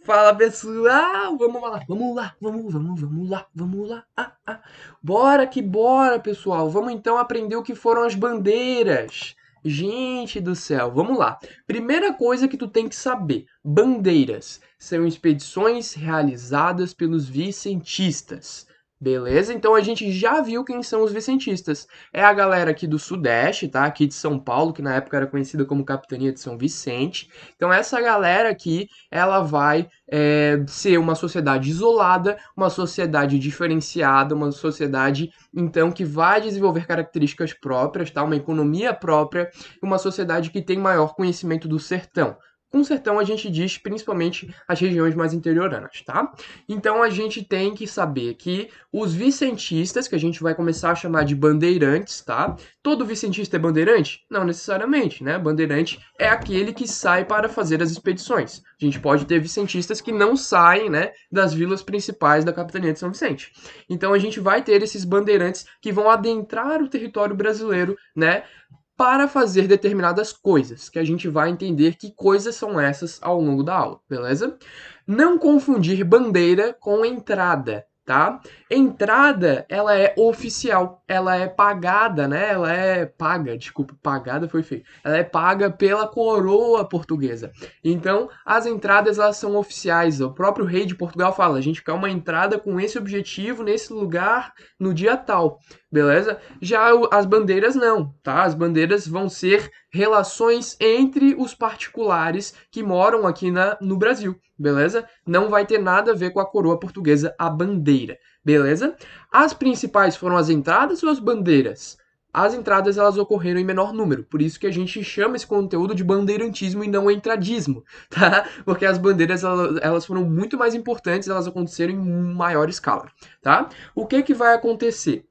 Fala pessoal, vamos lá, vamos lá, vamos lá. Bora que bora, pessoal. Vamos então aprender o que foram as bandeiras. Gente do céu, vamos lá. Primeira coisa que tu tem que saber: bandeiras são expedições realizadas pelos vicentistas. Beleza? Então a gente já viu quem são os vicentistas. É a galera aqui do Sudeste, tá? Aqui de São Paulo, que na época era conhecida como Capitania de São Vicente. Então essa galera aqui, ela vai ser uma sociedade isolada, uma sociedade diferenciada, uma sociedade, então, que vai desenvolver características próprias, tá? Uma economia própria, uma sociedade que tem maior conhecimento do sertão. Com sertão a gente diz principalmente as regiões mais interioranas, tá? Então a gente tem que saber que os vicentistas, que a gente vai começar a chamar de bandeirantes, tá? Todo vicentista é bandeirante? Não necessariamente, né? Bandeirante é aquele que sai para fazer as expedições. A gente pode ter vicentistas que não saem, né, das vilas principais da capitania de São Vicente. Então a gente vai ter esses bandeirantes que vão adentrar o território brasileiro, né, para fazer determinadas coisas, que a gente vai entender que coisas são essas ao longo da aula, beleza? Não confundir bandeira com entrada, tá? Entrada, ela é oficial, ela é pagada, né? Ela é paga, desculpa, pagada foi feio. Ela é paga pela coroa portuguesa. Então, as entradas elas são oficiais. O próprio rei de Portugal fala: a gente quer uma entrada com esse objetivo nesse lugar no dia tal, beleza? Já as bandeiras não, tá? As bandeiras vão ser relações entre os particulares que moram aqui no Brasil, beleza? Não vai ter nada a ver com a coroa portuguesa, a bandeira, beleza? As principais foram as entradas ou as bandeiras? As entradas elas ocorreram em menor número, por isso que a gente chama esse conteúdo de bandeirantismo e não entradismo, tá? Porque as bandeiras elas foram muito mais importantes, elas aconteceram em maior escala, tá? O que que vai acontecer?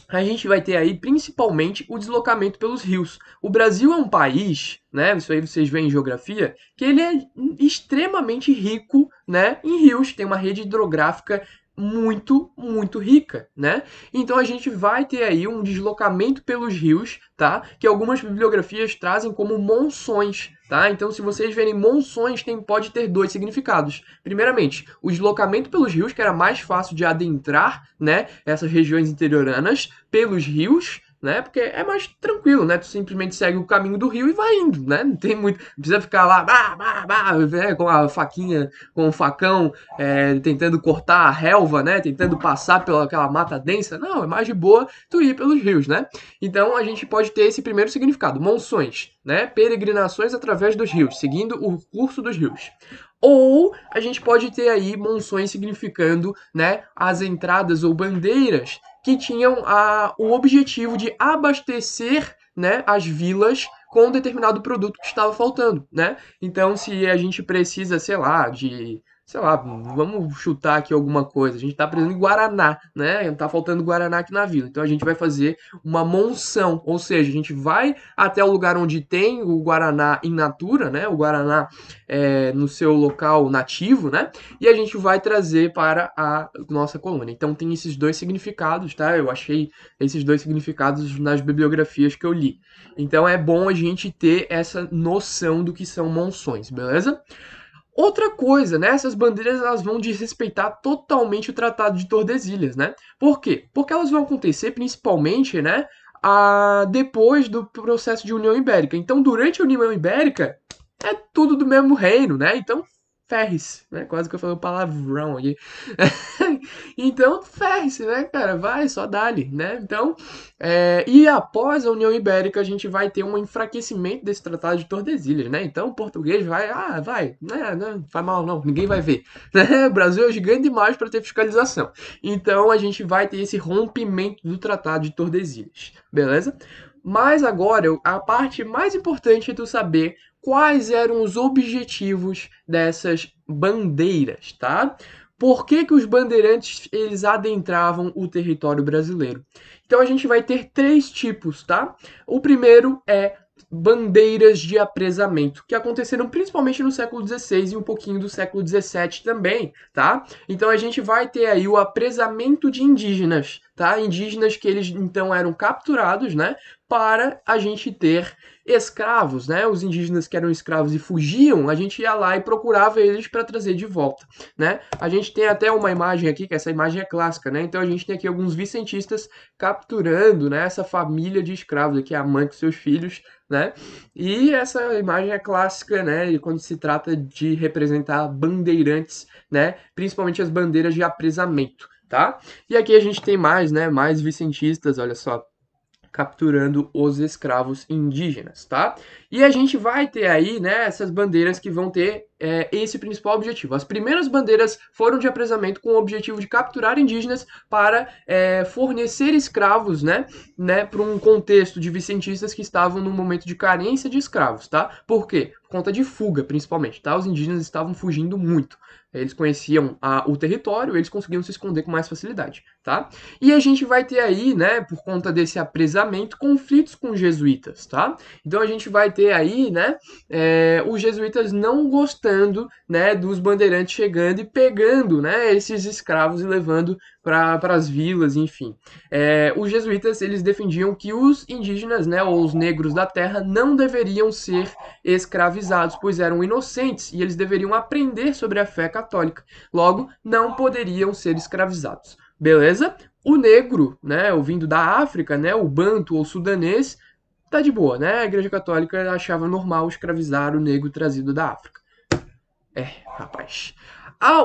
A gente vai ter aí principalmente o deslocamento pelos rios. O Brasil é um país, né? Isso aí vocês veem em geografia, que ele é extremamente rico, né? Em rios, tem uma rede hidrográfica muito rica, né? Então a gente vai ter aí um deslocamento pelos rios, tá? Que algumas bibliografias trazem como monções, tá? Então se vocês verem monções, pode ter dois significados. Primeiramente, o deslocamento pelos rios, que era mais fácil de adentrar, né? Essas regiões interioranas pelos rios, né? Porque é mais tranquilo, né? Tu simplesmente segue o caminho do rio e vai indo, né? Não tem muito, não precisa ficar lá né? Com a faquinha, com o facão, tentando cortar a relva, né? Tentando passar pela aquela mata densa. Não, é mais de boa tu ir pelos rios, né? Então a gente pode ter esse primeiro significado, monções, né? Peregrinações através dos rios, seguindo o curso dos rios. Ou a gente pode ter aí monções significando, né, as entradas ou bandeiras que tinham o objetivo de abastecer, né, as vilas com um determinado produto que estava faltando, né? Então, se a gente precisa, sei lá, vamos chutar aqui alguma coisa, a gente está precisando de Guaraná, né? Tá faltando Guaraná aqui na vila. Então a gente vai fazer uma monção, ou seja, a gente vai até o lugar onde tem o Guaraná in natura, né? O Guaraná no seu local nativo, né? E a gente vai trazer para a nossa colônia. Então tem esses dois significados, tá? Eu achei esses dois significados nas bibliografias que eu li. Então é bom a gente ter essa noção do que são monções, beleza? Outra coisa, né? Essas bandeiras elas vão desrespeitar totalmente o Tratado de Tordesilhas, né? Por quê? Porque elas vão acontecer principalmente, né? Depois do processo de União Ibérica. Então, durante a União Ibérica, é tudo do mesmo reino, né? Então, ferre-se, né? Quase que eu falei um palavrão aqui. Então, ferre-se, né, cara? Vai, só dá-lhe, né? Então, e após a União Ibérica, a gente vai ter um enfraquecimento desse Tratado de Tordesilhas, né? Então, o português vai, né? Não faz mal não, ninguém vai ver. Né? O Brasil é gigante demais para ter fiscalização. Então, a gente vai ter esse rompimento do Tratado de Tordesilhas, beleza? Mas agora, a parte mais importante é tu saber quais eram os objetivos dessas bandeiras, tá? Por que que os bandeirantes eles adentravam o território brasileiro? Então a gente vai ter três tipos, tá? O primeiro é bandeiras de apresamento, que aconteceram principalmente no século XVI e um pouquinho do século XVII também, tá? Então a gente vai ter aí o apresamento de indígenas, tá? Indígenas que eles então eram capturados, né? para a gente ter escravos, né? Os indígenas que eram escravos e fugiam, a gente ia lá e procurava eles para trazer de volta, né? A gente tem até uma imagem aqui, que essa imagem é clássica, né? Então a gente tem aqui alguns vicentistas capturando, né, essa família de escravos, aqui a mãe com seus filhos, né? E essa imagem é clássica, né? E quando se trata de representar bandeirantes, né? Principalmente as bandeiras de apresamento, tá? E aqui a gente tem mais, né? Mais vicentistas, olha só, capturando os escravos indígenas, tá? E a gente vai ter aí, né, essas bandeiras que vão ter esse principal objetivo. As primeiras bandeiras foram de apresamento com o objetivo de capturar indígenas para fornecer escravos, né, para um contexto de vicentistas que estavam num momento de carência de escravos, tá? Por quê? Por conta de fuga, principalmente, tá? Os indígenas estavam fugindo muito. Eles conheciam o território, eles conseguiam se esconder com mais facilidade, tá? E a gente vai ter aí, né, por conta desse apresamento, conflitos com os jesuítas, tá? Então a gente vai ter aí, né, os jesuítas não gostando, né, dos bandeirantes chegando e pegando, né, esses escravos e levando para as vilas, enfim. Os jesuítas, eles defendiam que os indígenas, né, ou os negros da terra, não deveriam ser escravizados, pois eram inocentes e eles deveriam aprender sobre a fé católica. Logo, não poderiam ser escravizados. Beleza? O negro, né, o vindo da África, né, o banto ou sudanês, tá de boa, né? A Igreja Católica achava normal escravizar o negro trazido da África. Rapaz.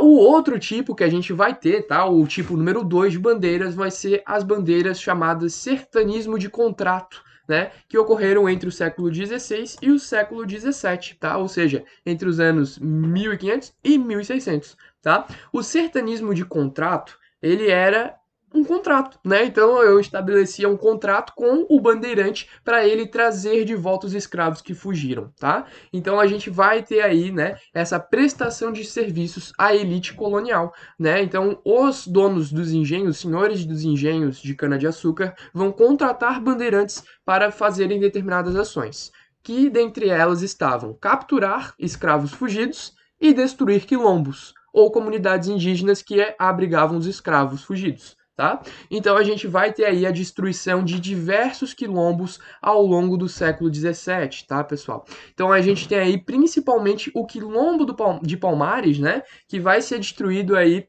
O outro tipo que a gente vai ter, tá? O tipo número 2 de bandeiras vai ser as bandeiras chamadas sertanismo de contrato, né? Que ocorreram entre o século XVI e o século XVII, tá? Ou seja, entre os anos 1500 e 1600, tá? O sertanismo de contrato, ele era um contrato, né? Então eu estabelecia um contrato com o bandeirante para ele trazer de volta os escravos que fugiram, tá? Então a gente vai ter aí, né, essa prestação de serviços à elite colonial, né? Então os donos dos engenhos, senhores dos engenhos de cana-de-açúcar, vão contratar bandeirantes para fazerem determinadas ações, que dentre elas estavam capturar escravos fugidos e destruir quilombos ou comunidades indígenas que abrigavam os escravos fugidos. Tá? Então a gente vai ter aí a destruição de diversos quilombos ao longo do século XVII, tá, pessoal? Então a gente tem aí principalmente o quilombo de Palmares, né, que vai ser destruído aí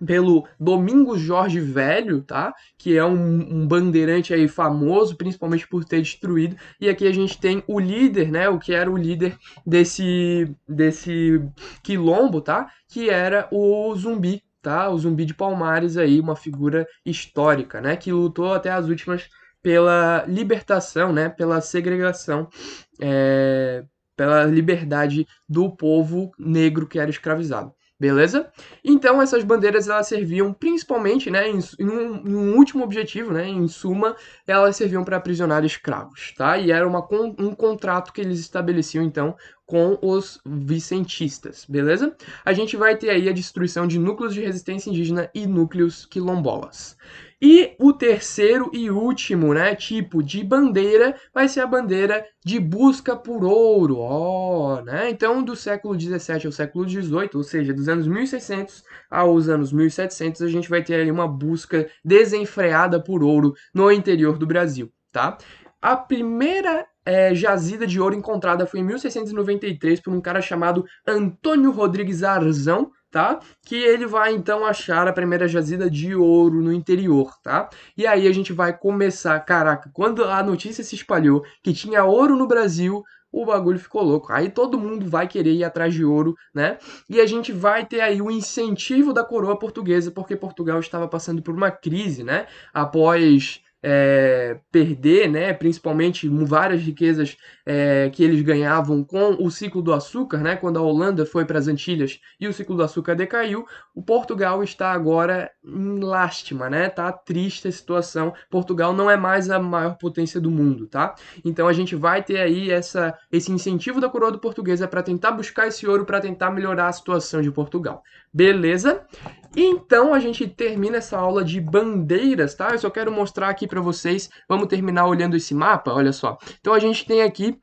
pelo Domingos Jorge Velho, tá? Que é um bandeirante aí famoso, principalmente por ter destruído. E aqui a gente tem o líder, né? O que era o líder desse quilombo, tá? Que era o Zumbi, tá? O Zumbi de Palmares aí, uma figura histórica, né? Que lutou até as últimas pela libertação, né? Pela segregação, pela liberdade do povo negro que era escravizado. Beleza? Então essas bandeiras elas serviam principalmente, né, em um último objetivo, né, em suma, elas serviam para aprisionar escravos, tá? E era um contrato que eles estabeleciam então com os vicentistas, beleza? A gente vai ter aí a destruição de núcleos de resistência indígena e núcleos quilombolas. E o terceiro e último, né, tipo de bandeira vai ser a bandeira de busca por ouro, né? Então, do século XVII ao século XVIII, ou seja, dos anos 1600 aos anos 1700, a gente vai ter ali uma busca desenfreada por ouro no interior do Brasil, tá? A primeira jazida de ouro encontrada foi em 1693 por um cara chamado Antônio Rodrigues Arzão, tá? Que ele vai então achar a primeira jazida de ouro no interior, tá? E aí a gente vai começar, caraca, quando a notícia se espalhou que tinha ouro no Brasil, o bagulho ficou louco. Aí todo mundo vai querer ir atrás de ouro, né? E a gente vai ter aí o incentivo da coroa portuguesa, porque Portugal estava passando por uma crise, né? Após perder, né, principalmente várias riquezas que eles ganhavam com o ciclo do açúcar, né, quando a Holanda foi para as Antilhas e o ciclo do açúcar decaiu, o Portugal está agora em lástima, né, tá triste a situação, Portugal não é mais a maior potência do mundo, tá? Então a gente vai ter aí esse incentivo da coroa portuguesa para tentar buscar esse ouro, para tentar melhorar a situação de Portugal. Beleza? Então a gente termina essa aula de bandeiras, tá? Eu só quero mostrar aqui para vocês. Vamos terminar olhando esse mapa, olha só. Então a gente tem aqui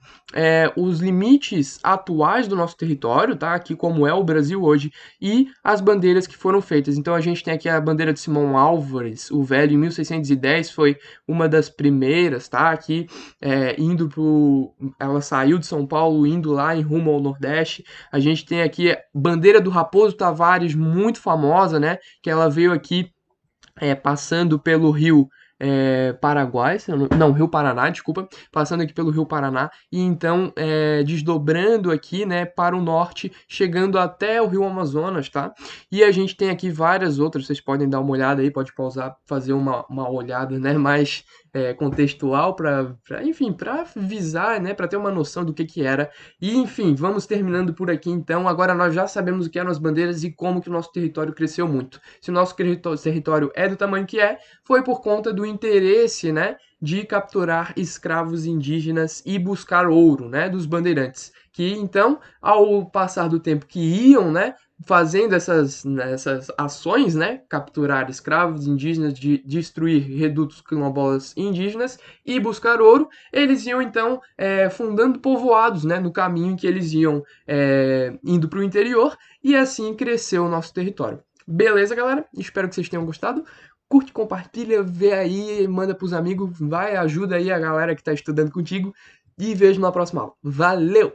os limites atuais do nosso território, tá? Aqui como é o Brasil hoje e as bandeiras que foram feitas. Então a gente tem aqui a bandeira de Simão Álvares, o Velho, em 1610 foi uma das primeiras, tá? Aqui indo pro, ela saiu de São Paulo indo lá em rumo ao Nordeste. A gente tem aqui bandeira do Raposo Tavares, muito famosa, né? Que ela veio aqui passando pelo rio Paraguai, não, Rio Paraná, desculpa, passando aqui pelo Rio Paraná e então desdobrando aqui, né, para o norte, chegando até o Rio Amazonas, tá? E a gente tem aqui várias outras, vocês podem dar uma olhada aí, pode pausar, fazer uma olhada, né, mais contextual para, enfim, para visar, né, para ter uma noção do que era. E enfim, vamos terminando por aqui então. Agora nós já sabemos o que eram as bandeiras e como que o nosso território cresceu muito. Se o nosso território é do tamanho que é, foi por conta do interesse, né, de capturar escravos indígenas e buscar ouro, né, dos bandeirantes, que então, ao passar do tempo que iam, né, fazendo essas ações, né, capturar escravos indígenas, de destruir redutos quilombolas indígenas e buscar ouro, eles iam então fundando povoados, né, no caminho que eles iam indo para o interior e assim cresceu o nosso território. Beleza, galera? Espero que vocês tenham gostado. Curte, compartilha, vê aí, manda pros amigos, vai, ajuda aí a galera que tá estudando contigo e vejo na próxima aula. Valeu!